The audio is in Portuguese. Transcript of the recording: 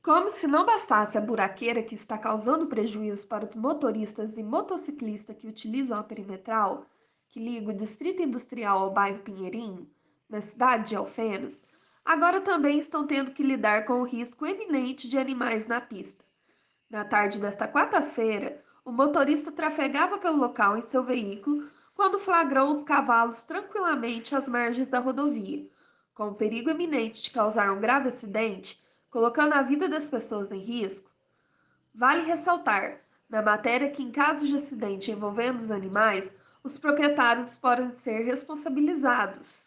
Como se não bastasse a buraqueira que está causando prejuízos para os motoristas e motociclistas que utilizam a perimetral, que liga o Distrito Industrial ao bairro Pinheirinho, na cidade de Alfenas, agora também estão tendo que lidar com o risco eminente de animais na pista. Na tarde desta quarta-feira, o motorista trafegava pelo local em seu veículo quando flagrou os cavalos tranquilamente às margens da rodovia, com o perigo iminente de causar um grave acidente, colocando a vida das pessoas em risco. Vale ressaltar, na matéria, que em casos de acidente envolvendo os animais, os proprietários podem ser responsabilizados.